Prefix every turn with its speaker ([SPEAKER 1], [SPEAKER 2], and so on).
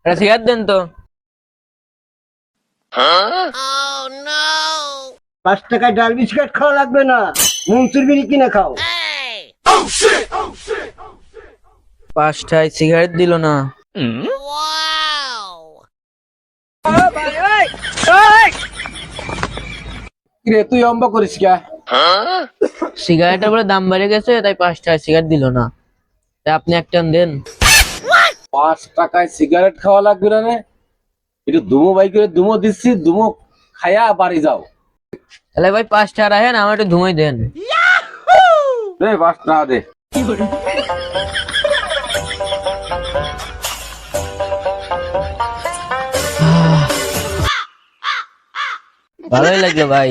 [SPEAKER 1] একটা সিগারেট দেন তো।
[SPEAKER 2] 5 টাকায় ডাল বিস্কুট খাওয়া লাগবে না, মনসুর বিড়ি কিনে খাও।
[SPEAKER 1] 5টায় সিগারেট দিল না।
[SPEAKER 3] কিরে তুই অম্ব করিস কে?
[SPEAKER 1] সিগারেটের বলে দাম বেড়ে গেছে, তাই 5টায় সিগারেট দিল না। তাই আপনি একটা দেন।
[SPEAKER 3] 5 টাকায় সিগারেট খাওয়া লাগবে না রে? একটু দুমো বাই করে দুমো দিচ্ছি, দুমো খায়া বাড়ি যাও।
[SPEAKER 1] তাহলে ভাই 5টা রাখেন, আমার একটু ধুমাই দেন।
[SPEAKER 3] রে 5 টাকা দে।
[SPEAKER 1] ভালোই লাগলো ভাই।